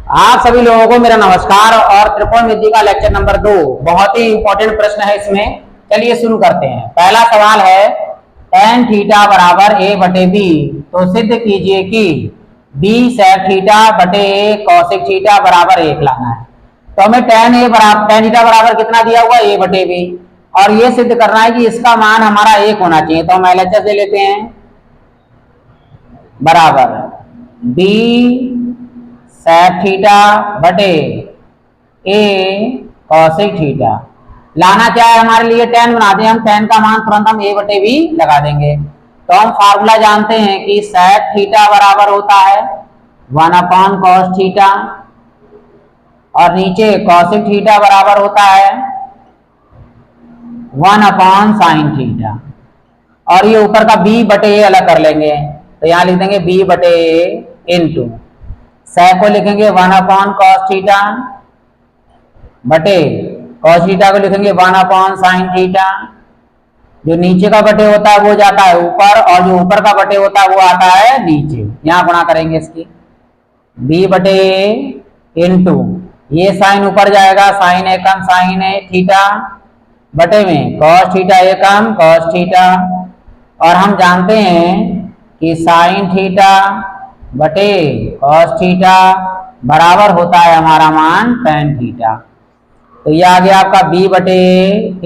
आप सभी लोगों को मेरा नमस्कार और त्रिकोणमिति का लेक्चर नंबर 2 बहुत ही इंपॉर्टेंट प्रश्न है इसमें। चलिए शुरू करते हैं। पहला सवाल है tan थीटा बराबर a बटे b, तो सिद्ध कीजिए कि b sec थीटा बटे a cosec थीटा बराबर 1 लाना है। तो हमें tan थीटा बराबर कितना दिया हुआ a बटे b, और ये सिद्ध करना है कि इसका मान हमारा 1 होना चाहिए। तो हम LHS ले लेते हैं बराबर b sec थीटा बटे a cosec थीटा। लाना क्या है हमारे लिए, tan बनाते हैं हम। tan का मान तुरंत हम a बटे b लगा देंगे। तो हम फार्मूला जानते हैं कि sec थीटा बराबर होता है 1 cos थीटा, और नीचे cosec थीटा बराबर होता है 1 sin थीटा, और ये ऊपर का b बटे a अलग कर लेंगे। तो यहाँ लिख देंगे b बटे a इंटू sec को लिखेंगे 1 cos थीटा बटे cos थीटा को लिखेंगे 1 sin थीटा। जो नीचे का बटे होता है वो जाता है ऊपर, और जो ऊपर का बटे होता है वो आता है नीचे। यहाँ गुणा करेंगे इसकी b बटे a इंटू ये साइन ऊपर जाएगा, साइन एकम साइन थीटा बटे में cos थीटा एकम cos थीटा, और हम जानते हैं कि साइन थीटा बटे cos थीटा बराबर होता है हमारा मान tan थीटा। तो ये आ गया आपका b बटे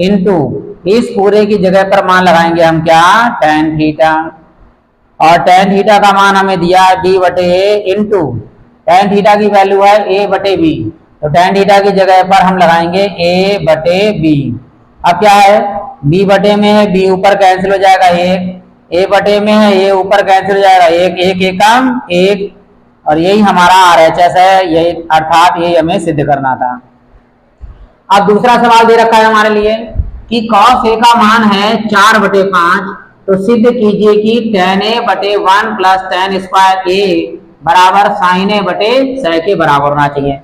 इंटू इस पूरे की जगह पर मान लगाएंगे हम क्या, tan थीटा, और tan थीटा का मान हमें दिया है b बटे इंटू tan थीटा की वैल्यू है a बटे b। तो tan थीटा की जगह पर हम लगाएंगे a बटे b। अब क्या है, b बटे में है b ऊपर कैंसिल हो जाएगा 1, a बटे में है a ऊपर कैंसिल हो जाएगा 1, 1 एकम 1, और यही हमारा RHS है, यही अर्थात यही हमें सिद्ध करना था। अब दूसरा सवाल दे रखा है हमारे लिए कि cos a का मान है 4 बटे 5, तो सिद्ध कीजिए कि tan a बटे 1 प्लस tan स्क्वायर a बराबर sin a बटे sec a बराबर होना चाहिए।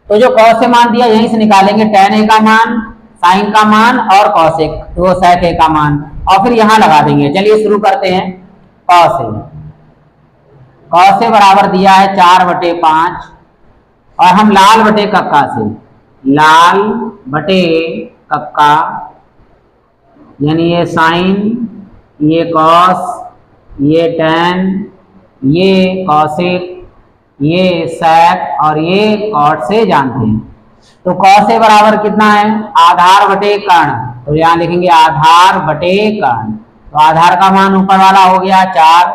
तो जो cos a मान दिया यहीं से निकालेंगे tan a का मान, sin का मान और cos a वो sec a का मान, और फिर यहाँ लगा देंगे। चलिए शुरू करते हैं। cos a बराबर दिया है 4 बटे 5, और हम लाल बटे कक्का से, लाल बटे कक्का यानी ये साइन, ये कॉस, ये टैन, ये कॉसेक, ये सैक और ये कॉट से जानते हैं। तो कॉस ए बराबर कितना है, आधार बटे कर्ण। तो यहाँ लिखेंगे आधार बटे कर्ण। तो आधार का मान ऊपर वाला हो गया 4,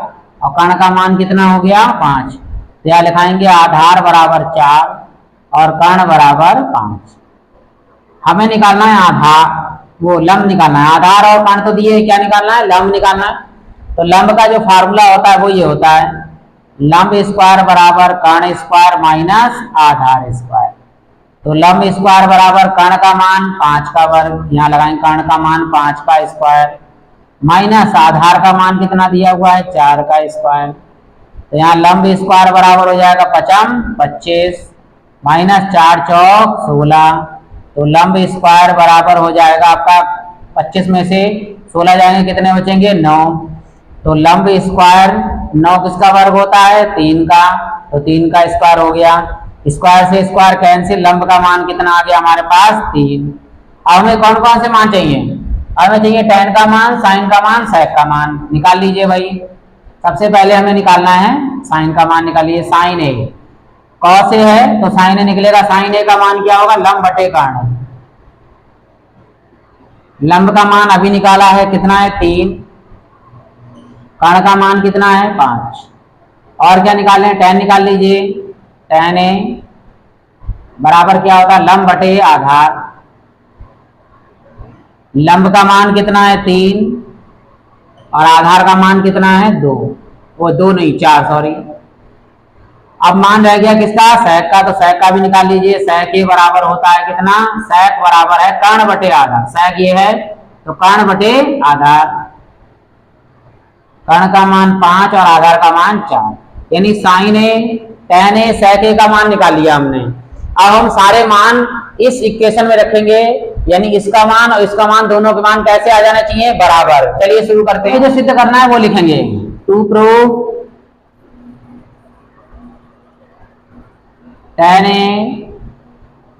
और कर्ण का मान कितना हो गया 5। तो यहाँ लिखाएंगे आधार बराबर 4 और कर्ण बराबर 5। हमें निकालना है आधार, वो लंब निकालना है। आधार और कर्ण तो दिए, क्या निकालना है, लंब निकालना है। तो लंब का जो फार्मूला होता है वो ये होता है, लंब स्क्वायर बराबर कर्ण स्क्वायर माइनस आधार स्क्वायर। तो लंब स्क्वायर बराबर कर्ण का मान 5 का वर्ग, यहाँ लगाएंगे कर्ण का मान 5 का स्क्वायर, माइनस आधार का मान कितना दिया हुआ है 4 का स्क्वायर। तो यहाँ लंब स्क्वायर बराबर हो जाएगा 5 25 माइनस 4 चौक 16। तो लंब स्क्वायर बराबर हो जाएगा आपका 25 में से 16 जाएंगे, कितने बचेंगे 9। तो लंब स्क्वायर 9 किसका वर्ग होता है 3 का, तो 3 का स्क्वायर हो गया। स्क्वायर से स्क्वायर कैंसिल, लंब का मान कितना आ गया हमारे पास 3। अब हमें कौन कौन से मान चाहिए, हमें चाहिए tan का मान, sin का मान, sec का मान। निकाल लीजिए भाई। सबसे पहले हमें निकालना है sin का मान, निकालिए। sin a cos a है तो sin a निकलेगा, sin a का मान क्या होगा, लंब बटे कर्ण। लंब का मान अभी निकाला है, कितना है 3, कर्ण का मान कितना है 5, और क्या निकालें, tan निकाल लीजिए। tan a बराबर क्या होगा, लंब बटे आधार। लंब का मान कितना है 3, और आधार का मान कितना है 2, वो 2 नहीं 4 सॉरी। अब मान रह गया किसका, sec का। तो sec का भी निकाल लीजिए। sec a बराबर होता है कितना, sec बराबर है कर्ण बटे आधार। sec ये है तो कर्ण बटे आधार, कर्ण का मान 5 और आधार का मान 4, यानी sin a tan a sec a का मान निकाल लिया हमने। अब हम सारे मान इस इक्वेशन में रखेंगे, यानी इसका मान और इसका मान दोनों के मान कैसे आ जाना चाहिए, बराबर। चलिए शुरू करते हैं। जो सिद्ध करना है वो लिखेंगे, टू प्रूव tan a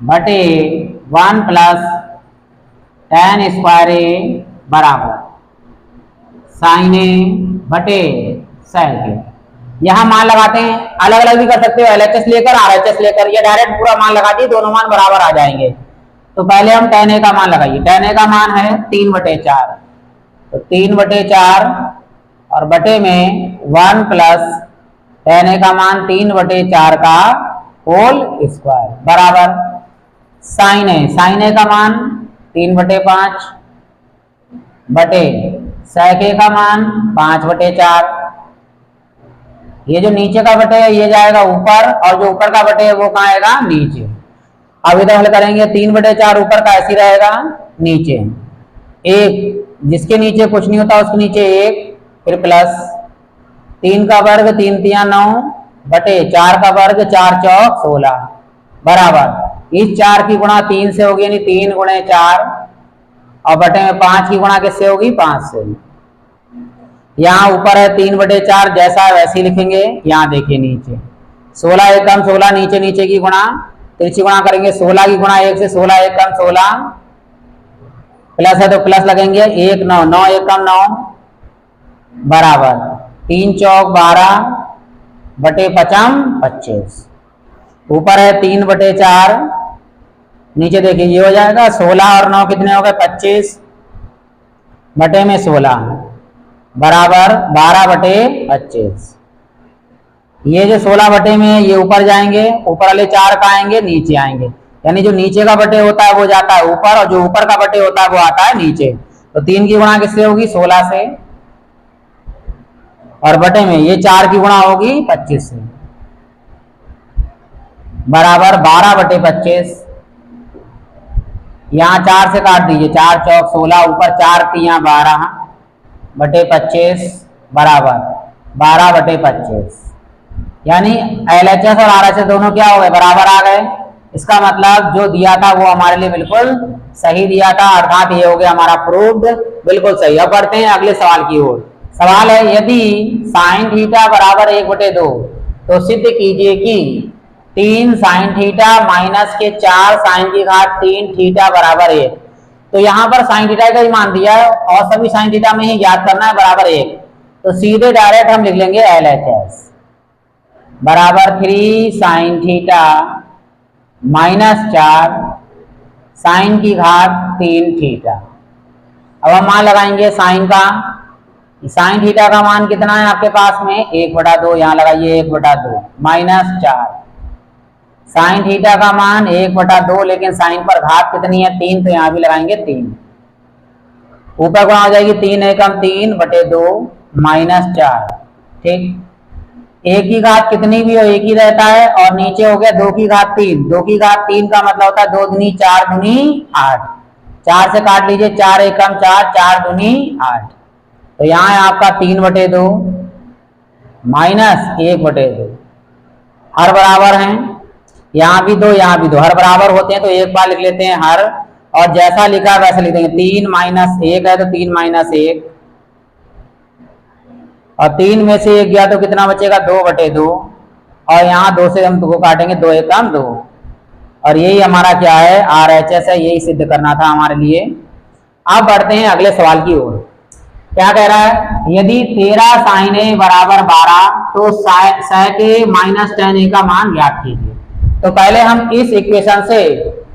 बटे 1 प्लस tan स्क्वायर ए बराबर साइन ए बटे sec ए। यहाँ मान लगाते हैं, अलग अलग भी कर सकते हो, LHS लेकर RHS लेकर, ये डायरेक्ट पूरा मान लगा दिए, दोनों मान बराबर आ जाएंगे। तो पहले हम tan a का मान लगाइए, tan a का मान है 3/4, तो 3/4 और बटे में 1 प्लस tan a का मान 3/4 का होल स्क्वायर बराबर साइन ए का मान 3/5 बटे sec a का मान 5/4। ये जो नीचे का बटे है ये जाएगा ऊपर, और जो ऊपर का बटे है वो कहाँ आएगा, नीचे। अब इधर हल करेंगे, 3/4 ऊपर का ऐसी रहेगा, नीचे 1, जिसके नीचे कुछ नहीं होता उसके नीचे 1, फिर प्लस 3 का वर्ग 3 तिया 9 बटे 4 का वर्ग 4 चौक 16 बराबर इस 4 की गुणा 3 से होगी, यानी 3 गुणे 4, और बटे में 5 की गुणा किससे होगी, 5 से। यहाँ ऊपर है 3/4 जैसा है वैसे ही लिखेंगे। यहाँ देखिए नीचे 16 एकम 16, नीचे नीचे की गुणा, तिरछी गुणा करेंगे 16 की गुणा 1 से, 16 एकम 16 प्लस है तो प्लस लगेंगे, 1 9 9 एकम 9 बराबर 3 चौक 12 बटे 5 25। ऊपर है 3/4, नीचे देखिए ये हो जाएगा 16 और 9 कितने हो गए, 25 बटे में 16 बराबर 12/25। ये जो 16 बटे में ये ऊपर जाएंगे, ऊपर वाले 4 का आएंगे, नीचे आएंगे, यानी जो नीचे का बटे होता है वो जाता है ऊपर, और जो ऊपर का बटे होता है वो आता है नीचे। तो 3 की गुणा किससे होगी, 16 से, और बटे में ये 4 की गुणा होगी 25 से बराबर 12/25। यहाँ 4 से काट दीजिए, 4 चौक 16, ऊपर 4 तिया 12 बटे 25 बराबर 12/25, यानी LHS और RHS दोनों क्या हो गए, बराबर आ गए। इसका मतलब जो दिया था वो हमारे लिए बिल्कुल सही दिया था, अर्थात ये हो गया हमारा प्रूव्ड, बिल्कुल सही। अब बढ़ते हैं अगले सवाल की ओर। सवाल है, यदि sin थीटा बराबर 1/2 तो सिद्ध कीजिए कि 3 sin थीटा माइनस के 4 sin की घात 3 थीटा बराबर 1। तो यहाँ पर sin थीटा का ही मान दिया है और सभी sin थीटा में ही ज्ञात करना है बराबर 1, तो सीधे डायरेक्ट हम लिख लेंगे LHS बराबर 3 sin थीटा माइनस 4 sin की घात 3 थीटा। अब हम मान लगाएंगे sin का, sin थीटा का मान कितना है आपके पास में, 1/2, यहाँ लगाइए 1/2 माइनस 4 sin थीटा का मान 1/2, लेकिन sin पर घात कितनी है, 3, तो यहाँ भी लगाएंगे 3, ऊपर गुणा हो जाएगी 3 एकम 3/2 माइनस 4। ठीक, एक की घात कितनी भी हो एक ही रहता है, और नीचे हो गया 2 की घात 3, 2 की घात 3 का मतलब होता है 2 दूनी 4 दूनी 8, 4 से काट लीजिए 4 एकम 4, 4 दूनी 8, तो यहाँ है आपका 3/2 माइनस 1/2, हर बराबर हैं, यहाँ भी 2 यहाँ भी 2, हर बराबर होते हैं तो एक बार लिख लेते हैं हर, और जैसा लिखा वैसे लिख देंगे, 3 - 1 है तो 3 - 1, और 3 में से 1 गया तो कितना बचेगा, 2/2, और यहाँ 2 से हम 2 को काटेंगे, 2 एकम 2, और यही हमारा क्या है, RHS है, यही सिद्ध करना था हमारे लिए। अब बढ़ते हैं अगले सवाल की ओर। क्या कह रहा है, यदि 13 sin a बराबर 12 तो sec a minus tan a का मान ज्ञात कीजिए। तो पहले हम इस इक्वेशन से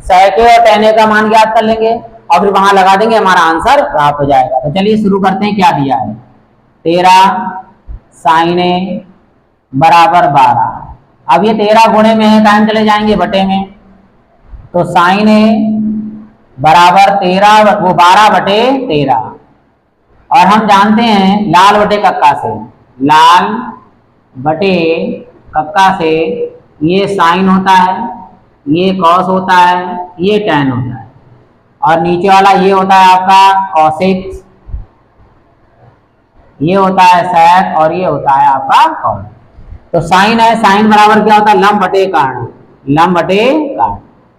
sec a और tan a का मान ज्ञात कर लेंगे और फिर वहां लगा देंगे, हमारा आंसर प्राप्त हो जाएगा। तो चलिए शुरू करते हैं, क्या दिया है, 13 sin a बराबर 12। अब ये 13 गुणे में है, टाइम चले जाएंगे बटे में, तो sin a बराबर 13 वो 12/13, और हम जानते हैं लाल बटे कक्का से, लाल बटे कक्का से ये साइन होता है, ये कॉस होता है, ये टैन होता है, और नीचे वाला ये होता है आपका कॉसेक, ये होता है sec, और ये होता है आपका कॉस। तो साइन है, साइन बराबर क्या होता है, लंब बटे कर्ण, लंब बटे कर्ण।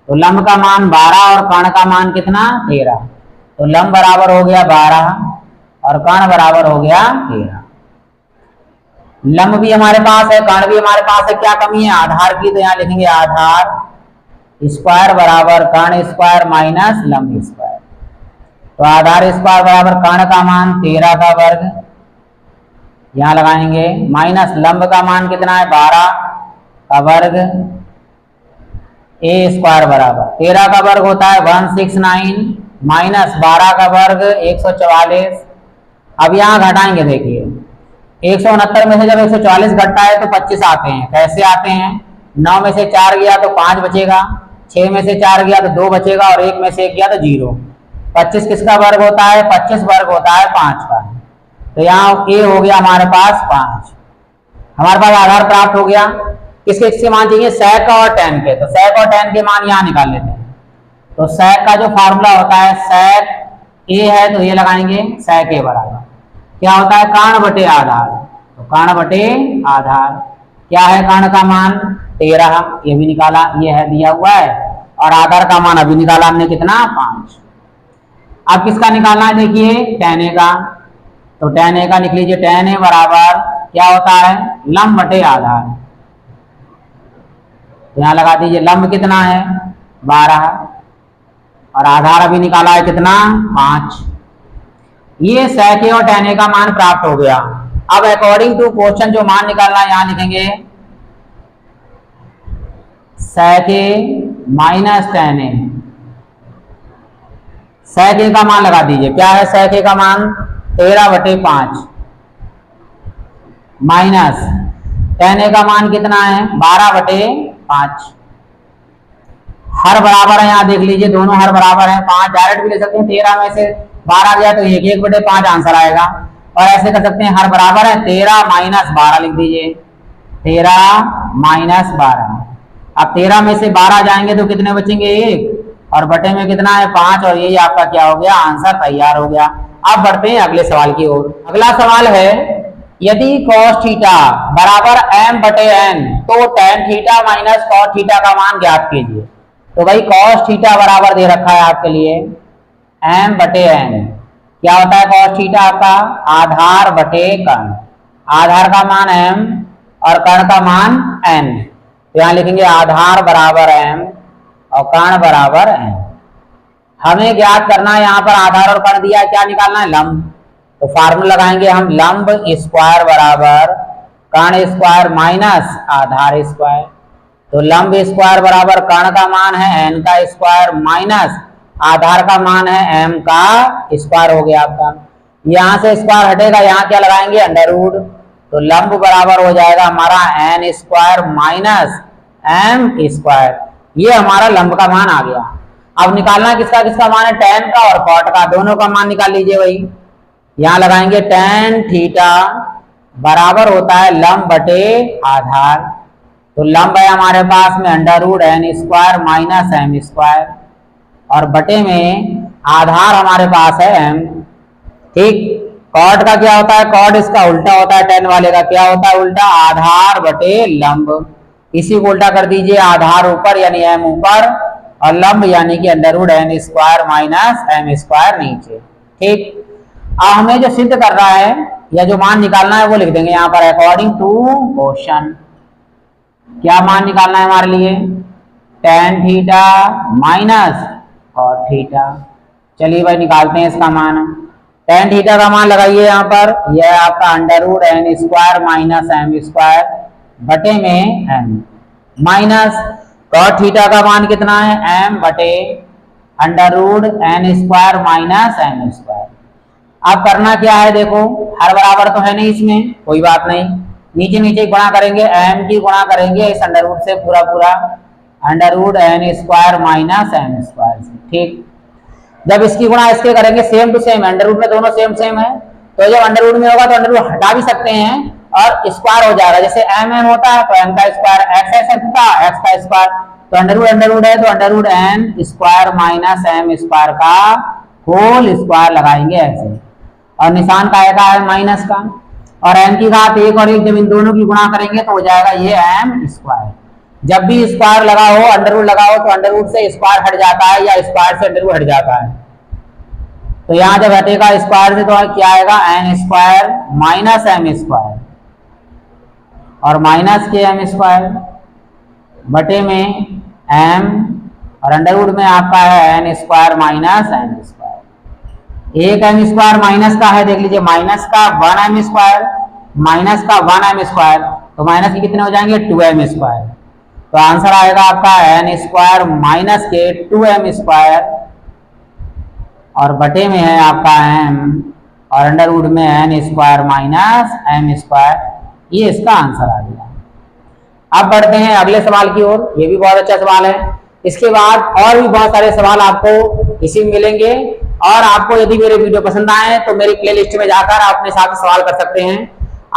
तो लंब का मान 12 और कर्ण का मान कितना, 13, तो लंब बराबर हो गया 12 और कर्ण बराबर हो गया 13। लंब भी हमारे पास है, कर्ण भी हमारे पास है, क्या कमी है आधार की, तो यहाँ लिखेंगे आधार स्क्वायर बराबर कर्ण स्क्वायर माइनस लंब स्क्वायर। तो आधार स्क्वायर बराबर कर्ण का मान 13 का वर्ग, यहाँ लगाएंगे, माइनस लंब का मान कितना है 12 का वर्ग, ए स्क्वायर बराबर 13 का वर्ग होता है 169 माइनस 12 का वर्ग 144। अब यहाँ घटाएंगे, देखिए 169 में से जब 144 घटता है तो 25 आते हैं। कैसे आते हैं, 9 में से 4 गया तो 5 बचेगा, 6 में से 4 गया तो 2 बचेगा और 1 में से 1 गया तो 0। 25 किसका वर्ग होता है, 25 वर्ग होता है 5 का। तो यहाँ ए हो गया हमारे पास 5। हमारे पास आधार प्राप्त हो गया। किसके किसके मान चाहिए, sec और tan के। तो sec और tan के मान यहाँ निकाल लेते हैं। तो sec का जो फार्मूला होता है, sec a है तो ये लगाएंगे sec a बराबर क्या होता है, कर्ण बटे आधार। तो कर्ण बटे आधार क्या है, कर्ण का मान 13, ये भी निकाला, ये है दिया हुआ है, और आधार का मान अभी निकाला हमने कितना 5। अब किसका निकालना है, देखिए tan a का। तो tan a का लिख लीजिए, tan a बराबर क्या होता है, लंब बटे आधार। तो यहाँ लगा दीजिए, लंब कितना है 12 और आधार अभी निकाला है कितना 5। ये sec a और tan a का मान प्राप्त हो गया। अब अकॉर्डिंग टू क्वेश्चन जो मान निकालना है, यहाँ लिखेंगे sec a minus tan a। sec a का मान लगा दीजिए, क्या है sec a का मान 13 बटे 5 माइनस tan a का मान कितना है 12 बटे 5। हर बराबर है, यहाँ देख लीजिए दोनों हर बराबर है। 5 डायरेक्ट भी ले सकते हैं, 13 में से 12 गया तो 1 बटे 5 आंसर आएगा। और ऐसे कर सकते हैं, हर बराबर है 13 माइनस 12 लिख दीजिए, 13 माइनस 12। अब 13 में से 12 जाएंगे तो कितने बचेंगे 1, और बटे में कितना है 5, और यही आपका क्या हो गया, आंसर तैयार हो गया। अब बढ़ते हैं अगले सवाल की ओर। अगला सवाल है, यदि cos थीटा बराबर m बटे n तो tan theta minus cos theta का मान ज्ञात कीजिए। तो भाई cos थीटा बराबर दे रखा है आपके लिए m बटे n। क्या होता है cos थीटा आपका, आधार बटे कर्ण। आधार का मान m और कर्ण का मान n। तो यहाँ लिखेंगे आधार बराबर m और कर्ण बराबर n। हमें ज्ञात करना है, यहाँ पर आधार और कर्ण दिया है, क्या निकालना है, लंब। तो फार्मूला लगाएंगे हम, लंब स्क्वायर बराबर कर्ण स्क्वायर माइनस आधार स्क्वायर। तो लंब स्क्वायर बराबर कर्ण का मान है n का स्क्वायर माइनस आधार का मान है m का स्क्वायर हो गया आपका। यहाँ से स्क्वायर हटेगा, यहाँ क्या लगाएंगे अंडर रूट। तो लंब बराबर हो जाएगा हमारा n square minus m square. ये हमारा लंब का मान आ गया। अब निकालना किसका किसका मान है, tan का और cot का, दोनों का मान निकाल लीजिए भाई। यहाँ लगाएंगे tan थीटा बराबर होता है लंब बटे आधार। तो लंब है हमारे पास में under root n square minus m square, और बटे में आधार हमारे पास है m। ठीक, cot का क्या होता है, cot इसका उल्टा होता है, tan वाले का क्या होता है उल्टा, आधार बटे लंब। इसी को उल्टा कर दीजिए, आधार ऊपर यानी m ऊपर और लंब यानी कि under root n square minus m square नीचे। ठीक, अब हमें जो सिद्ध कर रहा है या जो मान निकालना है वो लिख देंगे यहाँ पर, अकॉर्डिंग टू क्वेश्चन। क्या मान निकालना है हमारे लिए, tan theta minus cot theta. चलिए भाई निकालते हैं इसका मान। tan थीटा का मान लगाइए यहाँ पर, यह आपका under root n square minus m square बटे में m, माइनस cot थीटा का मान कितना है m बटे under root n square minus m square. अब करना क्या है, देखो हर बराबर तो है नहीं इसमें, कोई बात नहीं, नीचे नीचे गुणा करेंगे, m की गुणा करेंगे इस अंडर रूट से, पूरा पूरा under root n square minus m square से। ठीक, जब इसकी गुणा इसके करेंगे same to same, under root में दोनों सेम सेम है, तो जब अंडर रूट में होगा तो अंडर रूट हटा भी सकते हैं और स्क्वायर हो जाएगा। जैसे m होता है तो m का स्क्वायर, x होता है x का स्क्वायर, तो अंडर रूट है तो under root n square minus m square का होल स्क्वायर लगाएंगे ऐसे, और निशान का है माइनस का, और m की घात 1 और 1 जब इन दोनों की गुणा करेंगे तो हो जाएगा ये m स्क्वायर। जब भी स्क्वायर लगा हो, अंडर रूट लगा हो, तो अंडर रूट से स्क्वायर हट जाता है या स्क्वायर से अंडर रूट हट जाता है। तो यहाँ जब हटेगा स्क्वायर से तो क्या आएगा n square minus m square. और माइनस के एम स्क्वायर बटे में एम और अंडर रूट में आपका है n square minus m square. एक एम स्क्वायर माइनस का है, देख लीजिए माइनस का 1 एम स्क्वायर माइनस का 1 एम स्क्वायर, तो माइनस के कितने हो जाएंगे 2 एम स्क्वायर। तो आंसर आएगा आपका एन स्क्वायर माइनस के 2 एम स्क्वायर और बटे में है आपका एम और अंडर रूट में n square minus m square. ये इसका आंसर आ गया। अब बढ़ते हैं अगले सवाल की ओर। ये भी बहुत अच्छा सवाल है। इसके बाद और भी बहुत सारे सवाल आपको इसी में मिलेंगे और आपको यदि मेरे वीडियो पसंद आए तो मेरी प्लेलिस्ट में जाकर आप अपने साथ सवाल कर सकते हैं।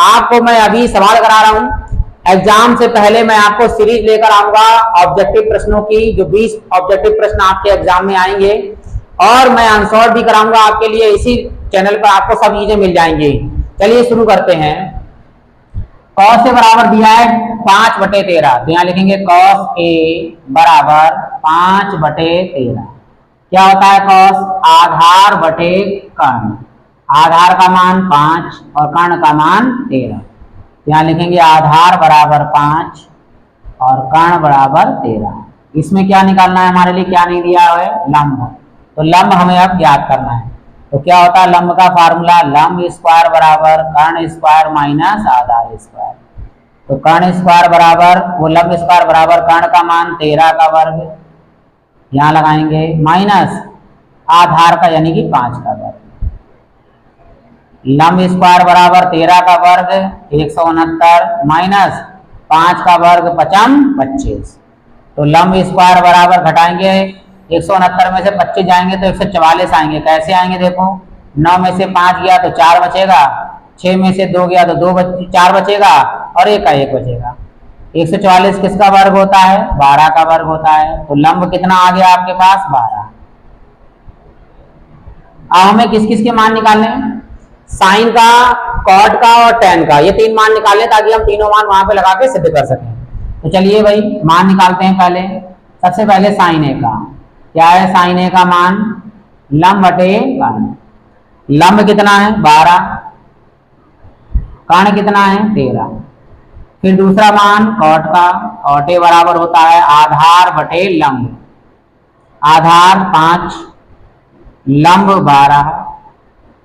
आपको मैं अभी सवाल करा रहा हूं। एग्जाम से पहले मैं आपको सीरीज लेकर आऊंगा ऑब्जेक्टिव प्रश्नों की, जो 20 ऑब्जेक्टिव प्रश्न आपके एग्जाम में आएंगे और मैं आंसर भी कराऊंगा आपके लिए। इसी चैनल पर आपको सब चीजें मिल जाएंगी। चलिए शुरू करते हैं। कॉस से बराबर दिया है 5/13, तो यहां लिखेंगे कॉस ए बराबर 5/13। क्या होता है कॉस? आधार बटे कर्ण। आधार का मान 5 और कर्ण का मान 13। यहां लिखेंगे आधार बराबर 5 और कर्ण बराबर 13। इसमें क्या निकालना है हमारे लिए? क्या नहीं दिया है? लंब। तो लंब हमें अब ज्ञात करना है। तो क्या होता है लंब का फार्मूला? लंब स्क्वायर बराबर कर्ण स्क्वायर माइनस आधार स्क्वायर। तो कर्ण स्क्वायर बराबर वो लंब स्क्वायर बराबर कर्ण का मान 13 का वर्ग, यहां लगाएंगे माइनस आधार का यानी कि 5 का वर्ग। लंब स्क्वायर बराबर 13 का वर्ग 169 माइनस 5 का वर्ग 5 25। तो लंब स्क्वायर बराबर घटाएंगे 169 में से 25 जाएंगे तो 144 आएंगे। कैसे आएंगे? देखो 9 में से 5 गया तो 4 बचेगा, 6 में से 2 गया तो 4 बचेगा और 1 का 1 बचेगा। 144 किसका वर्ग होता है? 12 का वर्ग होता है। तो लंब कितना आ गया आपके पास? 12। अब हमें किस किस के मान निकालने हैं? साइन का, कॉट का और टेन का, ये 3 मान निकालने ताकि हम तीनों मान वहां पे लगा के सिद्ध कर सकें। तो चलिए भाई मान निकालते हैं। पहले सबसे पहले साइन ए का। क्या है साइन ए का मान? लंब बटे कर्ण। लंब कितना है? 12। कर्ण कितना है? 13। फिर दूसरा मान कॉट का। कॉट ए बराबर होता है आधार बटे लंब। आधार 5, लंब 12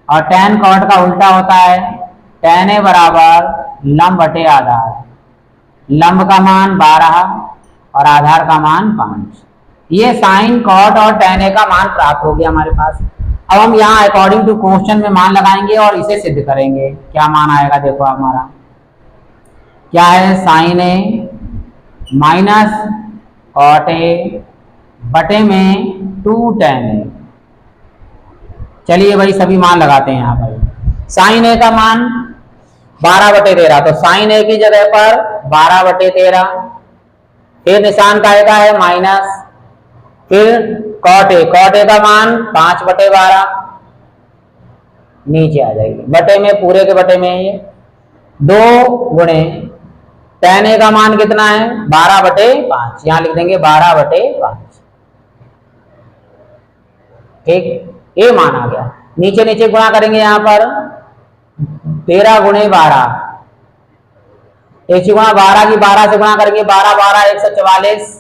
और टेन कॉट का उल्टा होता है टेन ए बराबर लंब बटे आधार। लंब का मान 12 और आधार का मान 5। ये साइन कॉट और टेन ए का मान प्राप्त हो गया हमारे पास। अब हम यहाँ अकॉर्डिंग टू क्वेश्चन में मान लगाएंगे और इसे सिद्ध करेंगे। क्या मान आएगा? देखो हमारा क्या है? Sine a minus cot a बटे में 2 टेन ए। चलिए भाई सभी मान लगाते हैं यहाँ पर। साइन ए का मान 12/13, तो साइन ए की जगह पर 12/13। फिर निशान का है माइनस। फिर कॉट ए का मान 5/12 नीचे आ जाएगी। बटे में पूरे के बटे में ये 2 गुणे टेन ए का मान कितना है? 12/5। यहां लिख देंगे 12/5। ठीक, ये मान आ गया। नीचे नीचे गुणा करेंगे यहाँ पर 13 गुणे 12। 1 गुणा 12 की 12 से गुणा करेंगे 12 12 144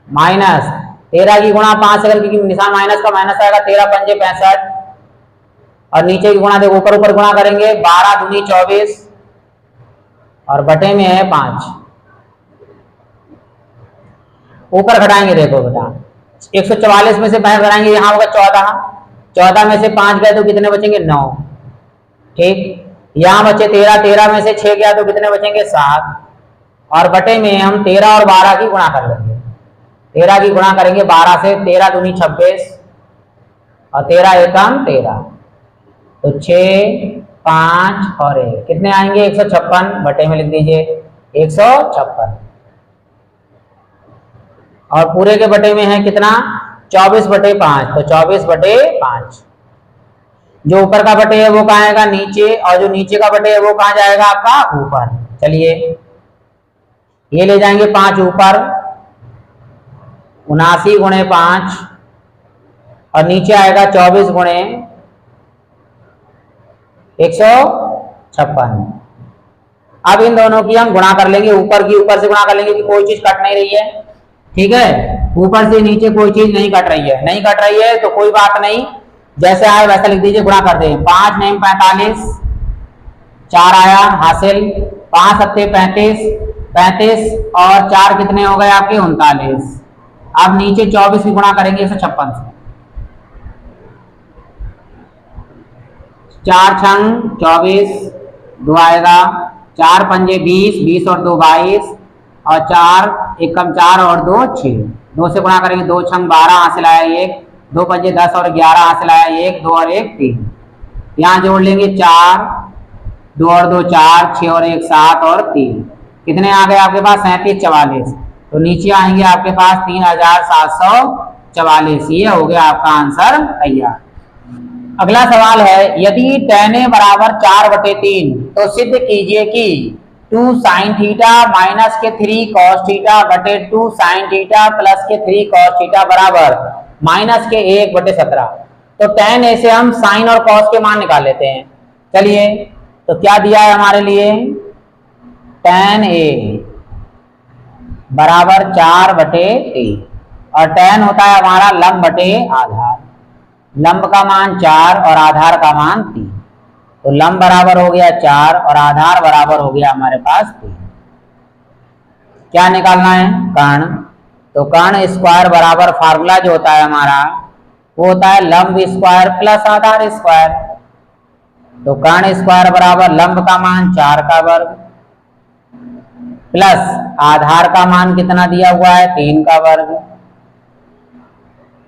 माइनस 13 की गुणा 5 से करके निशान माइनस का माइनस आएगा 13 पंजे 65 और नीचे की गुणा देखो ऊपर ऊपर गुणा करेंगे 12 दूनी 24 और बटे में है 5। ऊपर घटाएंगे देखो बेटा 144 में से 65 घटाएंगे यहाँ होगा 14। 14 में से 5 गए तो कितने बचेंगे? 9। ठीक, यहाँ बचे 13। 13 में से 6 गया तो कितने बचेंगे? 7 और बटे में हम 13 और 12 की गुणा कर लेंगे। 13 की गुणा करेंगे 12 से 13 दूनी 26 और 13 एकम 13 तो 6 5 और 1 कितने आएंगे? 156। बटे में लिख दीजिए 156 और पूरे के बटे में है कितना? 24/5। तो 24/5। जो ऊपर का बटे है वो कहाँ आएगा? नीचे, और जो नीचे का बटे है वो कहाँ जाएगा? आपका ऊपर। चलिए ये ले जाएंगे 5 ऊपर, 79 गुणे 5 और नीचे आएगा 24 गुणे 156। अब इन दोनों की हम गुणा कर लेंगे, ऊपर से गुणा कर लेंगे कि कोई चीज कट नहीं रही है, ठीक है। ऊपर से नीचे कोई चीज नहीं कट रही है तो कोई बात नहीं, जैसे आए वैसा लिख दीजिए, गुणा कर दें। 5 नेम 45, 4 आया हासिल, 5 सत्ते 35, 35 और 4 कितने हो गए आपके 39। अब नीचे 24 की गुणा करेंगे 156 से, 4 छंग 24, 2 आएगा, 4 पंजे 20, 20 और 2 22 और 4 एकम 4 और 2 6, 2 से गुणा करेंगे, 2 छंग 12 हासिल आया 1, 2 पंजे 10 और 11 हासिल आया 1, 2 और 1 3। यहाँ जोड़ लेंगे 4, 2 और 2 4, 6 और 1 7 और 3, कितने आ गए आपके पास 37 44। तो नीचे आएंगे आपके पास 3744, ये हो गया आपका आंसर तैयार। अगला सवाल है, यदि tan a बराबर 4/3 तो सिद्ध कीजिए कि 2 sin थीटा माइनस के 3 cos थीटा बटे 2 sin थीटा प्लस के 3 cos थीटा बराबर माइनस के 1/17। तो tan a से हम sin और cos के मान निकाल लेते हैं। चलिए, तो क्या दिया है हमारे लिए, tan a बराबर 4/3 और tan होता है हमारा लंब बटे आधार, लंब का मान 4 और आधार का मान 3, तो लंब बराबर हो गया 4 और आधार बराबर हो गया हमारे पास 3। क्या निकालना है, कर्ण। तो कर्ण स्क्वायर बराबर फार्मूला जो होता है हमारा वो होता है लंब स्क्वायर प्लस आधार स्क्वायर। तो कर्ण स्क्वायर बराबर लंब का मान 4 का वर्ग प्लस आधार का मान कितना दिया हुआ है 3 का वर्ग।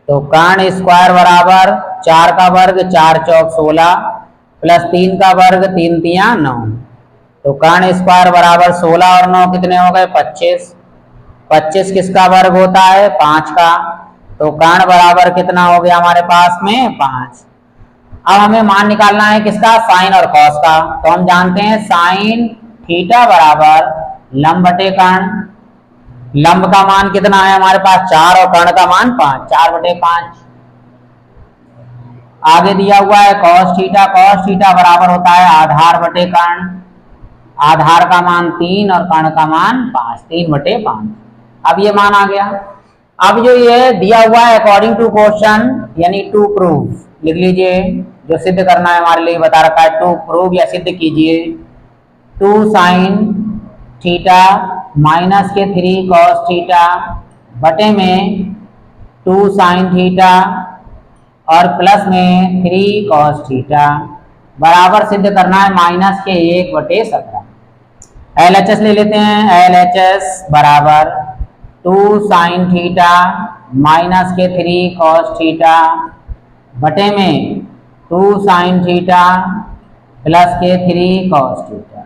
तो कर्ण स्क्वायर बराबर 4 का वर्ग 4 चौक 16 प्लस 3 का वर्ग 3 तिया 9। तो कर्ण स्क्वायर बराबर 16 और 9 कितने हो गए 25। 25 किसका वर्ग होता है 5 का। तो कर्ण बराबर कितना हो गया हमारे पास में 5। अब हमें मान निकालना है किसका, साइन और कॉस का। तो हम जानते हैं साइन थीटा बराबर लंब बटे कर्ण। लंब का मान कितना है हमारे पास 4 और कर्ण का मान 5, 4/5। आगे दिया हुआ है cos थीटा बराबर होता है आधार बटे कर्ण। आधार का मान 3 और कर्ण का मान 5, 3/5। अब ये मान आ गया। अब जो ये दिया हुआ है अकॉर्डिंग टू क्वेश्चन यानी टू प्रूव, लिख लीजिए, जो सिद्ध करना है हमारे लिए बता रखा है, टू प्रूव या सिद्ध कीजिए 2 sin थीटा माइनस के 3 cos थीटा बटे में 2 sin थीटा और प्लस में 3 cos थीटा बराबर सिद्ध करना है माइनस के 1/17। LHS ले लेते हैं। LHS बराबर 2 sin थीटा माइनस के 3 cos थीटा बटे में 2 sin थीटा प्लस के 3 cos थीटा।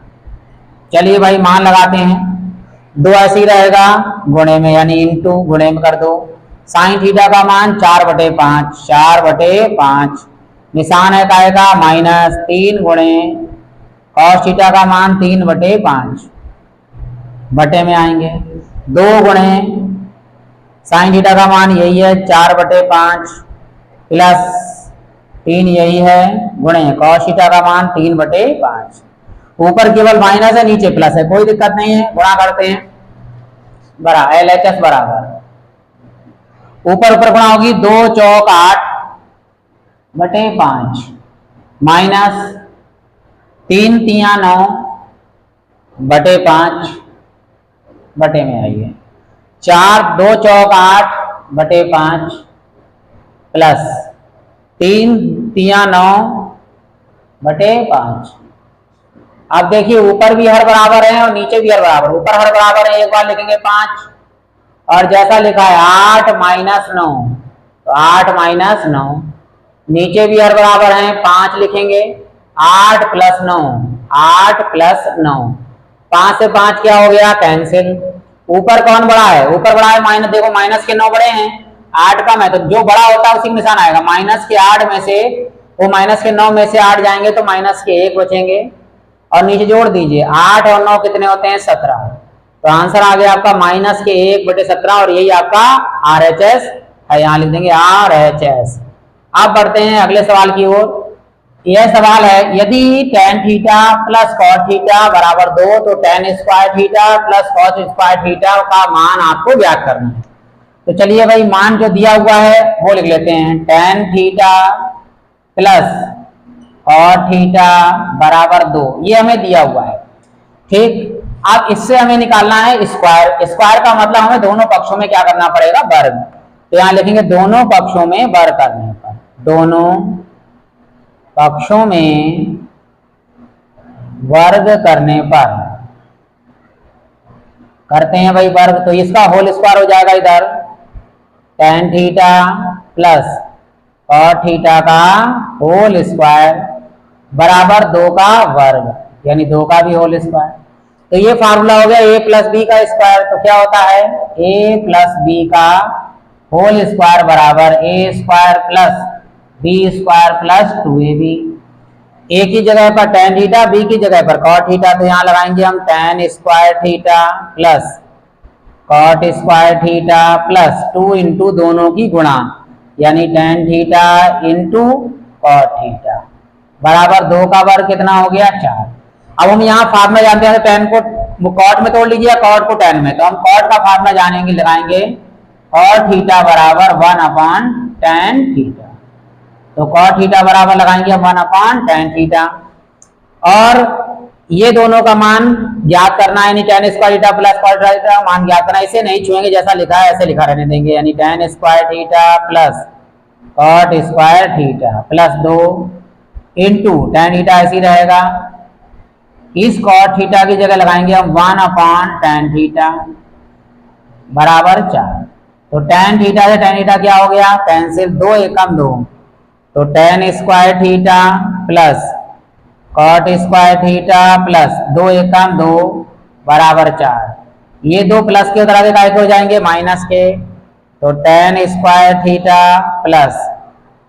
चलिए भाई मान लगाते हैं, 2 ऐसे ही रहेगा गुणे में यानी इनटू गुणे में कर दो। साइन थीटा का मान 4/5, 4/5 निशान है काय का माइनस 3 गुणे cos थीटा का मान 3/5 बटे में आएंगे 2 गुणे साइन थीटा का मान यही है 4/5 प्लस 3 यही है गुणे cos थीटा का मान 3/5। ऊपर केवल माइनस है नीचे प्लस है, कोई दिक्कत नहीं है, गुणा करते हैं। बरा LHS बराबर ऊपर गुणा होगी 2 चौक 8/5 माइनस 3 तिया 9/5 बटे में आइए 2 चौक 8/5 प्लस 3 तिया 9/5। अब देखिए ऊपर भी हर बराबर है और नीचे भी हर बराबर। ऊपर हर बराबर है, एक बार लिखेंगे 5 और जैसा लिखा है 8 माइनस 9 तो 8 माइनस 9। नीचे भी हर बराबर है 5 लिखेंगे 8 प्लस 9, 8 प्लस 9। 5 से 5 क्या हो गया कैंसिल। ऊपर कौन बड़ा है, ऊपर बड़ा है माइनस, देखो माइनस के 9 बड़े हैं 8 कम है, तो जो बड़ा होता है उसी में निशान आएगा। माइनस के 8 में से वो माइनस के 9 में से 8 जाएंगे तो माइनस के 1 बचेंगे और नीचे जोड़ दीजिए 8 और 9 कितने होते हैं 17। तो आंसर आ गया आपका माइनस के 1/17 और यही आपका RHS है। यहाँ लिख देंगे RHS। अब बढ़ते हैं अगले सवाल की ओर। यह सवाल है, यदि tan theta plus cot theta बराबर 2 तो tan square theta plus cos square theta का मान आपको ज्ञात करना है। तो चलिए भाई मान जो दिया हुआ है वो लिख लेते हैं, tan theta plus cot theta बराबर 2, ये हमें दिया हुआ है। ठीक, अब इससे हमें निकालना है स्क्वायर। स्क्वायर का मतलब हमें दोनों पक्षों में क्या करना पड़ेगा, वर्ग। तो यहां लिखेंगे दोनों पक्षों में वर्ग करने पर, दोनों पक्षों में वर्ग करने पर करते हैं भाई वर्ग, तो इसका होल स्क्वायर हो जाएगा इधर, tan theta plus cot theta का होल स्क्वायर बराबर 2 का वर्ग, यानी 2 का भी होल स्क्वायर। तो ये फार्मूला हो गया a प्लस बी का स्क्वायर। तो क्या होता है, a प्लस बी का होल स्क्वायर बराबर a square plus b square plus 2ab। a की जगह पर tan थीटा, b की जगह पर cot थीटा, तो यहाँ लगाएंगे हम tan square theta plus cot square theta plus 2 into दोनों की गुणा, यानी tan theta into cot theta बराबर 2 का वर्ग कितना हो गया, 4। अब हम यहाँ फार्मूला जानते हैं, tan को cot में तोड़ लीजिए, cot को tan में, तो हम cot का फार्मूला जानेंगे, लगाएंगे cot थीटा बराबर 1/tan थीटा। तो cot थीटा बराबर लगाएंगे 1/tan थीटा, और ये दोनों का मान ज्ञात करना है, यानी tan square theta plus cot theta मान ज्ञात करना है। इसे नहीं छुएंगे, जैसा लिखा है ऐसे लिखा रहने देंगे, यानी tan square theta plus cot square theta plus 2 into tan theta ऐसे ही रहेगा, इस cot थीटा की जगह लगाएंगे हम 1/tan थीटा बराबर 4। तो tan थीटा से tan थीटा क्या हो गया, कैंसिल, 2 एकम 2, तो tan square theta plus cot square theta plus 2 एकम 2 बराबर 4। ये 2 प्लस के उधर आगे हो जाएंगे माइनस के, तो tan square theta plus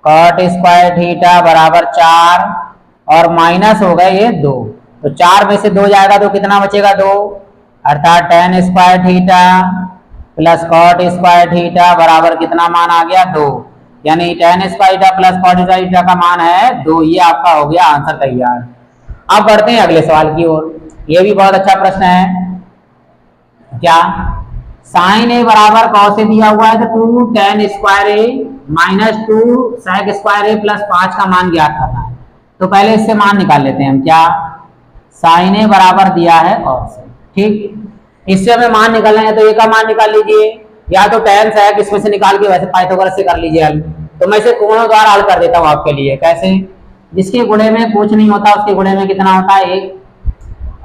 cot square theta बराबर 4 और माइनस हो गए ये 2, तो 4 में से 2 जाएगा तो कितना बचेगा, 2, अर्थात tan square theta plus cot square theta बराबर कितना मान आ गया, 2, यानी tan square theta plus cot square theta का मान है 2। ये आपका हो गया आंसर तैयार। अब बढ़ते हैं अगले सवाल की ओर। ये भी बहुत अच्छा प्रश्न है। क्या, साइन ए बराबर cos ए दिया हुआ है, तो 2 tan स्क्वायर ए माइनस 2 sec स्क्वायर ए प्लस 5 का मान ज्ञात करना है। तो पहले इससे मान निकाल लेते हैं हम। क्या, साइन ए बराबर दिया है cos ए, ठीक, इससे हमें मान निकालना है, तो ए का मान निकाल लीजिए, या तो tan sec इसमें से निकाल के वैसे पाइथागोरस से कर लीजिए हल। तो मैं इसे कोणों द्वारा हल कर देता हूं आपके लिए। कैसे, जिसके गुणे में कुछ नहीं होता उसके गुणे में कितना होता है, 1,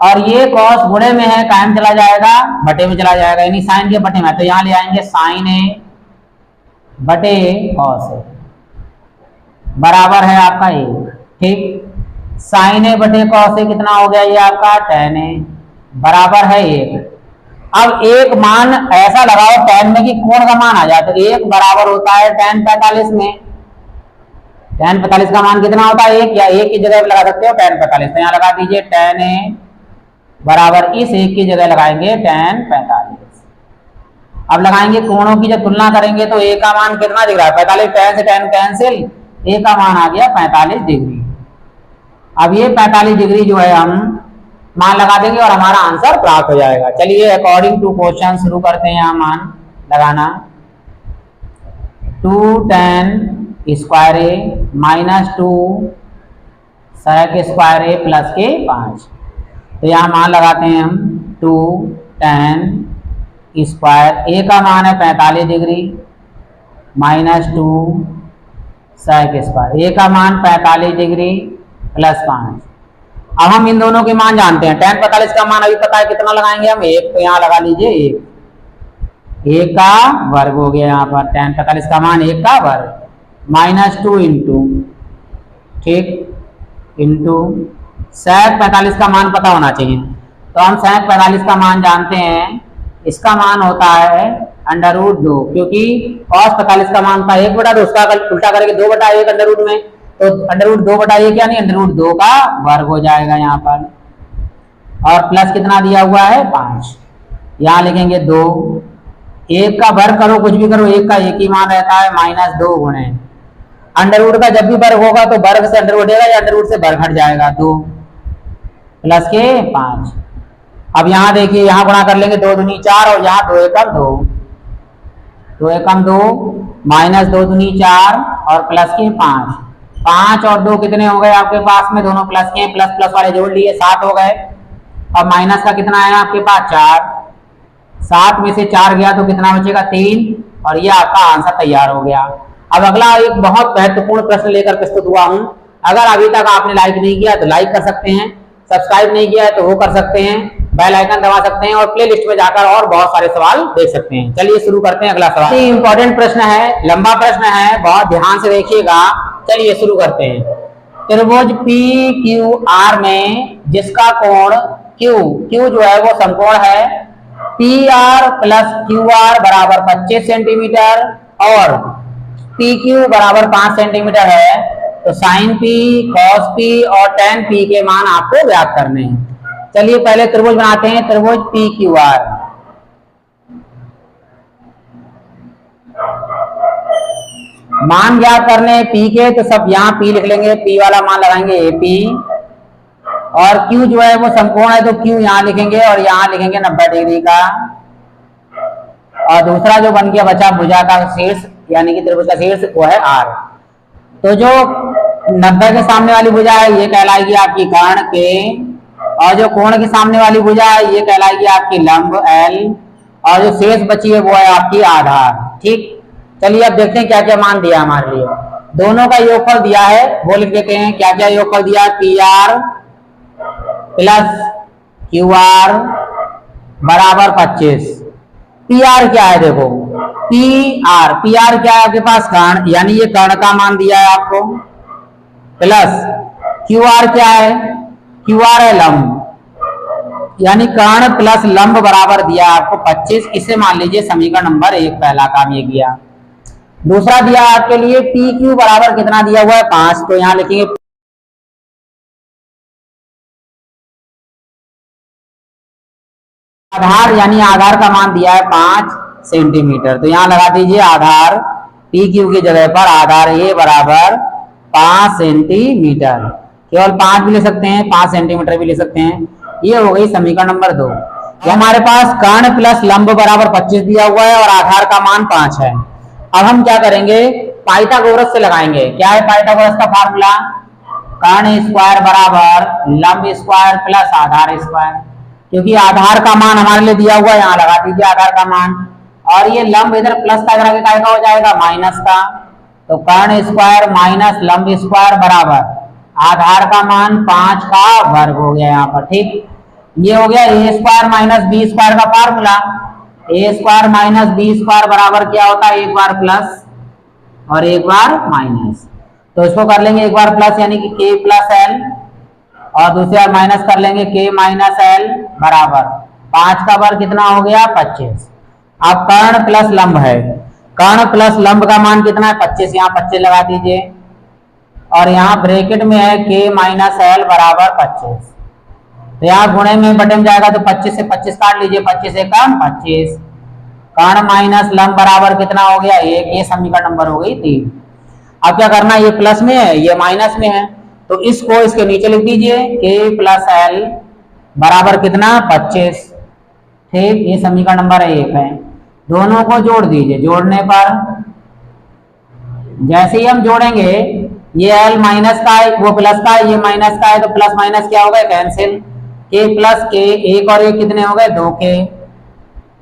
और ये cos गुणे में है, कायम चला जाएगा, बटे में चला जाएगा, यानी साइन के बटे में, तो यहां ले आएंगे साइन ए बटे cos ए बराबर है आपका 1, ठीक। साइन ए बटे cos ए कितना हो गया, ये आपका tan ए बराबर है 1। अब एक मान ऐसा लगाओ tan में कि कोण का मान आ जाए, तो 1 बराबर होता है tan 45 में। tan 45 का मान कितना होता है, 1, या 1 की जगह लगा सकते हो tan 45, तो यहाँ लगा दीजिए tan ए बराबर इस 1 की जगह लगाएंगे tan 45। अब लगाएंगे कोणों की जब तुलना करेंगे तो a का मान कितना दिख रहा है, 45, tan से tan कैंसिल, a का मान आ गया 45 डिग्री। अब ये 45 डिग्री जो है हम मान लगा देंगे और हमारा आंसर प्राप्त हो जाएगा। चलिए अकॉर्डिंग टू क्वेश्चन शुरू करते हैं। यहाँ मान लगाना, 2 tan स्क्वायर ए माइनस 2 sec स्क्वायर ए प्लस के 5। तो यहाँ मान लगाते हैं हम 2 tan स्क्वायर, ए का मान है 45 डिग्री माइनस 2 sec स्क्वायर, ए का मान 45 डिग्री प्लस 5। अब हम इन दोनों के मान जानते हैं। tan 45 का मान अभी पता है, कितना लगाएंगे हम, 1, तो यहाँ लगा लीजिए 1 का वर्ग हो गया, यहाँ पर tan 45 का मान 1 का वर्ग माइनस 2 इंटू, ठीक, इंटू sec 45 का मान पता होना चाहिए, तो हम sec 45 का मान जानते हैं, इसका मान होता है √2, क्योंकि cos 45 का मान था 1/2, उसका उल्टा करके 2/1 अंडर रूट में, तो √2/1 यानी √2 का वर्ग हो जाएगा यहाँ पर, और प्लस कितना दिया हुआ है 5, यहाँ लिखेंगे 2, 1 का वर्ग करो कुछ भी करो, 1 का 1 ही मान रहता है, माइनस 2 गुणे। अंडर रूट का जब भी वर्ग होगा तो वर्ग से अंडर उठेगा या अंडर रूट से वर्ग हट जाएगा, 2 प्लस के 5। अब यहाँ देखिए, यहाँ गुणा कर लेंगे 2 दूनी 4 और यहाँ 2 एकम 2, 2 एकम 2 माइनस 2 दूनी 4 और प्लस के 5। 5 और 2 कितने हो गए आपके पास में, दोनों प्लस के, प्लस प्लस वाले जोड़ लिए 7 हो गए। अब माइनस का कितना आया आपके पास 4, 7 में से 4 गया तो कितना बचेगा 3 और ये आपका आंसर तैयार हो गया। अब अगला एक बहुत महत्वपूर्ण प्रश्न लेकर प्रस्तुत हुआ हूं। अगर अभी तक आपने लाइक नहीं किया तो लाइक कर सकते हैं, सब्सक्राइब नहीं किया है तो वो कर सकते हैं, बेल आइकन दबा सकते हैं और प्लेलिस्ट में जाकर और बहुत सारे सवाल देख सकते हैं। चलिए शुरू करते हैं अगला सवाल। इंपॉर्टेंट प्रश्न है, लंबा प्रश्न है, बहुत ध्यान से देखिएगा। चलिए शुरू करते हैं। त्रिभुज PQR में जिसका कोण Q जो है वो समकोण है, PR प्लस QR बराबर 25 सेंटीमीटर और PQ बराबर 5 सेंटीमीटर है, तो साइन P, cos P और tan P के मान आपको ज्ञात करने हैं। चलिए पहले त्रिभुज बनाते हैं, त्रिभुज PQR। मान ज्ञात करने हैं P के, तो सब यहाँ P लिख लेंगे, P वाला मान लगाएंगे AP और Q जो है वो समकोण है तो Q यहाँ लिखेंगे और यहाँ लिखेंगे 90 डिग्री का। और दूसरा जो बन गया बचा भुजा का शीर्ष यानी कि त्रिभुज का शीर्ष वो है R। तो जो 90 के सामने वाली भुजा है ये कहलाएगी आपकी कर्ण K और जो कोण के सामने वाली भुजा है ये कहलाएगी आपकी लंब L और जो शेष बची है वो है आपकी आधार। ठीक, चलिए अब देखते हैं क्या क्या मान दिया हमारे लिए। दोनों का योगफल दिया है वो लिख देते हैं। क्या क्या योगफल दिया है, PR प्लस QR बराबर 25। PR क्या है देखो, PR क्या है आपके पास, कर्ण, यानी ये कर्ण का मान दिया है आपको, प्लस QR क्या है, QR है लंब, यानी कर्ण प्लस लंब बराबर दिया आपको 25। इसे मान लीजिए समीकरण नंबर 1 पहला काम ये किया। दूसरा दिया आपके लिए PQ बराबर कितना दिया हुआ है 5, तो यहाँ लिखेंगे आधार, यानी आधार का मान दिया है 5 सेंटीमीटर, तो यहाँ लगा दीजिए आधार PQ की जगह पर आधार A बराबर 5 सेंटीमीटर। केवल 5 भी ले सकते हैं, 5 सेंटीमीटर भी ले सकते हैं। ये हो गई समीकरण नंबर 2। हमारे पास कर्ण प्लस लंब बराबर 25 दिया हुआ है और आधार का मान 5 है। अब हम क्या करेंगे, पाइथागोरस से लगाएंगे। क्या है पाइथागोरस का फार्मूला, कर्ण स्क्वायर बराबर लंब स्क्वायर प्लस आधार स्क्वायर, क्योंकि आधार का मान हमारे लिए दिया हुआ है, यहाँ लगा दीजिए आधार का मान, और ये लंब इधर प्लस का इधर का हो जाएगा माइनस का, तो कर्ण स्क्वायर माइनस लंब स्क्वायर बराबर आधार का मान 5 का वर्ग हो गया यहाँ पर। ठीक, ये हो गया A square minus B square का formula. A square minus B square बराबर क्या होता है, एक बार प्लस और एक बार माइनस, तो इसको कर लेंगे एक बार प्लस यानी कि K प्लस L और दूसरी बार माइनस कर लेंगे K माइनस L बराबर 5 का वर्ग कितना हो गया 25। अब कर्ण प्लस लंब है, कर्ण प्लस लंब का मान कितना है 25, यहाँ 25 लगा दीजिए और यहाँ ब्रैकेट में है K माइनस L बराबर 25, तो यहाँ गुणे में बटे में जाएगा तो 25 से 25 काट लीजिए, 25 से कम 25। कर्ण माइनस लंब बराबर कितना हो गया 1, ये समीकरण नंबर हो गई 3। अब क्या करना है, ये प्लस में है ये माइनस में है, तो इसको इसके नीचे लिख दीजिए K प्लस L बराबर कितना 25। ठीक, ये समीकरण नंबर 1 है। दोनों को जोड़ दीजिए, जोड़ने पर जैसे ही हम जोड़ेंगे ये L माइनस का है वो प्लस का है, ये माइनस का है तो प्लस माइनस क्या हो गए कैंसिल, K प्लस K, 1 और 1 कितने हो गए 2K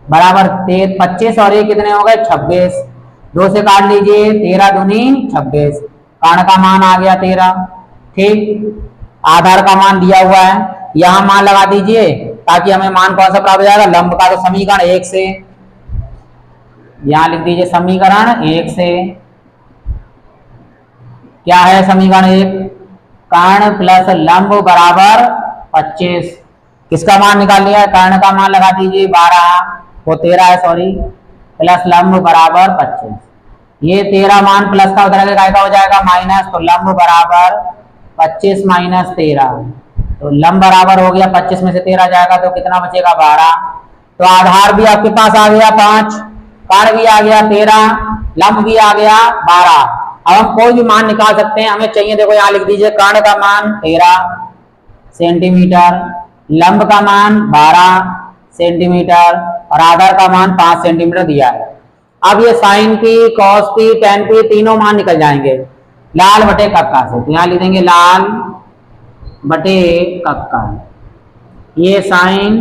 बराबर 25 और 1 कितने हो गए 26, 2 से काट लीजिए 13 दूनी 26, कर्ण का मान आ गया 13। ठीक, आधार का मान दिया हुआ है, यहाँ मान लगा दीजिए ताकि हमें मान कौन सा प्राप्त हो जाएगा, लंब का, तो समीकरण 1 से यहाँ लिख दीजिए समीकरण 1 से क्या है समीकरण 1, कर्ण प्लस लंब बराबर 25। किसका मान निकाल लिया है, कर्ण का मान लगा दीजिए 12, वो 13 है सॉरी, प्लस लंब बराबर 25। ये 13 मान प्लस का उधर का हो जाएगा माइनस, तो लंब बराबर 25 माइनस 13, तो लंब बराबर हो गया 25 में से 13 जाएगा तो कितना बचेगा 12। तो आधार भी आपके पास आ गया 5, कर्ण भी आ गया 13, लंब भी आ गया 12। अब हम कोई भी मान निकाल सकते हैं, हमें चाहिए, देखो यहाँ लिख दीजिए कर्ण का मान 13 सेंटीमीटर, लंब का मान 12 सेंटीमीटर और आधार का मान 5 सेंटीमीटर दिया है। अब ये sine p, cos p, tan p तीनों मान निकल जाएंगे लाल बटे कक्का से। तो यहाँ लिख देंगे लाल बटे कक्का, ये साइन,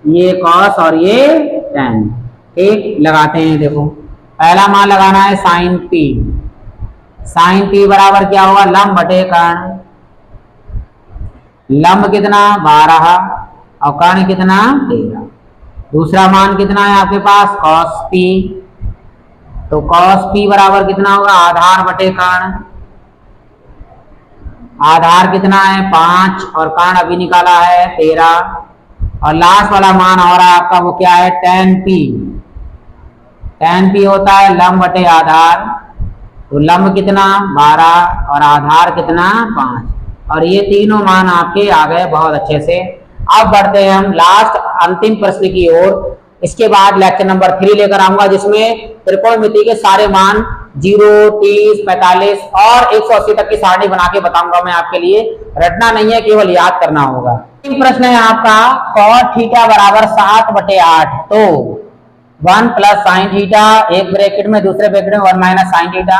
ये कॉस और ये टेन। ठीक, लगाते हैं। देखो पहला मान लगाना है साइन पी। साइन पी बराबर क्या होगा, लंब बटे कर्ण। लंब कितना 12 और कर्ण कितना 13। दूसरा मान कितना है आपके पास, कॉस पी। तो कॉस पी बराबर कितना होगा, आधार बटे कर्ण। आधार कितना है 5 और कर्ण अभी निकाला है 13। और लास्ट वाला मान हो रहा है आपका, वो क्या है, टेन पी। टेन पी होता है लंब बटे आधार। तो लंब कितना 12 और आधार कितना 5 और ये तीनों मान आपके आ गए बहुत अच्छे से। अब बढ़ते हैं हम लास्ट अंतिम प्रश्न की ओर। इसके बाद लेक्चर नंबर 3 लेकर आऊंगा, जिसमें त्रिकोणमिति के सारे मान 0, 30, 45 और 180 तक की सारणी बना के बताऊंगा मैं आपके लिए। रटना नहीं है, केवल याद करना होगा। अंतिम प्रश्न है आपका, cos थीटा बराबर 7/8। तो 1 प्लस साइन थीटा, एक ब्रैकेट में, दूसरे ब्रैकेट में 1 माइनस साइन थीटा,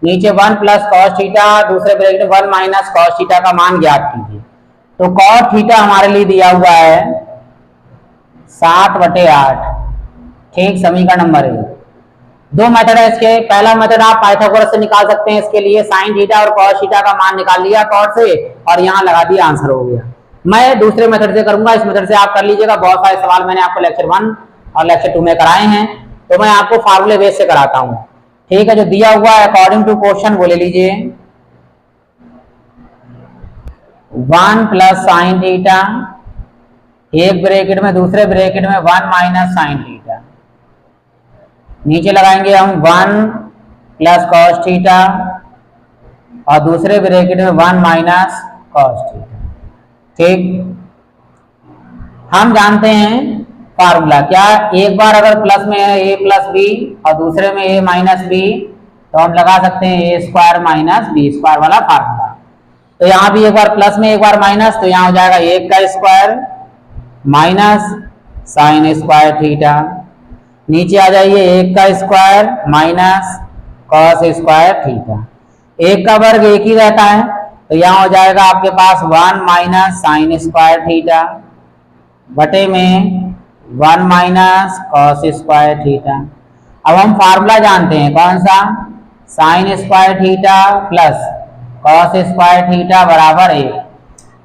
नीचे 1 प्लस कॉस थीटा, दूसरे ब्रैकेट में 1 माइनस कॉस थीटा का मान ज्ञात कीजिए। तो cos थीटा हमारे लिए दिया हुआ है 7/8। ठीक, समीकरण नंबर 1। दो मेथड है इसके। पहला मेथड आप पाइथागोरस से निकाल सकते हैं। इसके लिए साइन थीटा और कॉस थीटा का मान निकाल लिया कॉट से और यहाँ लगा दिया, आंसर हो गया। मैं दूसरे मेथड से करूंगा, इस मेथड से आप कर लीजिएगा। बहुत सारे सवाल मैंने आपको लेक्चर 1 और लेक्चर 2 में कराए हैं, तो मैं आपको फार्मूले बेस से कराता हूँ। ठीक है, जो दिया हुआ है अकॉर्डिंग टू क्वेश्चन वो ले लीजिए। 1 प्लस साइन थीटा, एक ब्रैकेट में, दूसरे ब्रैकेट में 1 माइनस साइन थीटा, नीचे लगाएंगे हम 1 प्लस कॉस थीटा और दूसरे ब्रैकेट में 1 माइनस कॉस थीटा। ठीक, हम जानते हैं फार्मूला क्या, एक बार अगर प्लस में है a प्लस बी और दूसरे में a माइनस बी, तो हम लगा सकते हैं a square minus b square वाला फार्मूला। तो यहाँ भी एक बार प्लस में एक बार माइनस, तो यहाँ हो जाएगा 1 का square minus sine square theta, नीचे आ जाइए 1 का square minus cos square theta. 1 का वर्ग 1 ही रहता है, तो यहाँ हो जाएगा आपके पास 1 माइनस साइन स्क्वायर थीटा बटे में 1 माइनस कॉस स्क्वायर थीटा। अब हम फार्मूला जानते हैं कौन सा, sine square theta plus cos square theta बराबर 1।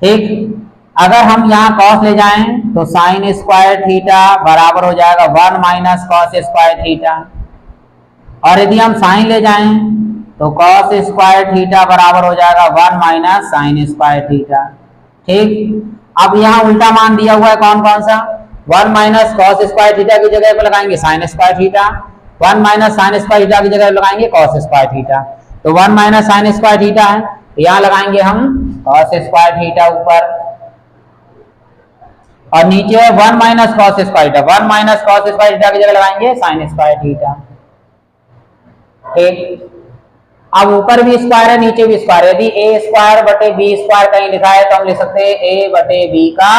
ठीक, अगर हम यहाँ कॉस ले जाएं तो साइन स्क्वायर थीटा बराबर हो जाएगा 1 माइनस कॉस स्क्वायर थीटा, और यदि हम साइन ले जाएं तो कॉस स्क्वायर थीटा बराबर हो जाएगा 1 माइनस साइन स्क्वायर थीटा। ठीक, अब यहाँ उल्टा मान दिया हुआ है कौन कौन सा, 1 माइनस कॉस स्क्वायर थीटा की जगह पर लगाएंगे sine square theta, 1 minus sine square theta की जगह लगाएंगे कॉस स्क्वायर थीटा। तो 1 माइनस साइन स्क्वायर थीटा है, तो यहाँ लगाएंगे हम कॉस स्क्वायर थीटा ऊपर, और नीचे 1 minus cos square theta, 1 minus cos square theta की जगह लगाएंगे साइन स्क्वायर थीटा। ठीक, अब ऊपर भी स्क्वायर है नीचे भी स्क्वायर है। यदि a स्क्वायर बटे बी स्क्वायर कहीं लिखा है तो हम लिख सकते हैं a बटे बी का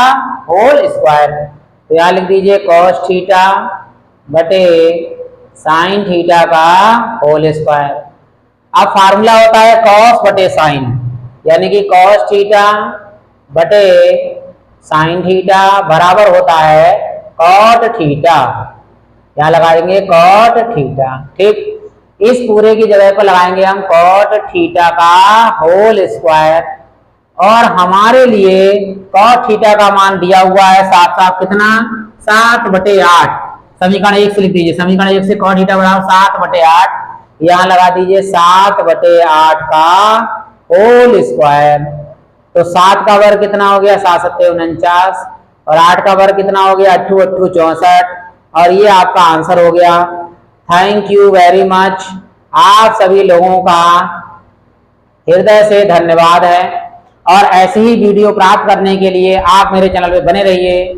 होल स्क्वायर। तो यहाँ लिख दीजिए कॉस थीटा बटे साइन थीटा का होल स्क्वायर। अब फार्मूला होता है कॉस बटे साइन, यानी कि कॉस थीटा बटे साइन थीटा बराबर होता है कॉट थीटा, यहाँ लगा देंगे कॉट थीटा। ठीक, इस पूरे की जगह पर लगाएंगे हम कॉट थीटा का होल स्क्वायर, और हमारे लिए कॉट थीटा का मान दिया हुआ है साफ साफ कितना, 7/8। समीकरण 1 से लिख दीजिए, समीकरण 1 से कॉट थीटा बराबर 7/8, यहाँ लगा दीजिए 7/8 का होल स्क्वायर। तो 7 का वर्ग कितना हो गया, 7 7 49, और 8 का वर्ग कितना हो गया, 8 8 64, और ये आपका आंसर हो गया। थैंक यू वेरी मच, आप सभी लोगों का हृदय से धन्यवाद है, और ऐसे ही वीडियो प्राप्त करने के लिए आप मेरे चैनल पे बने रहिए।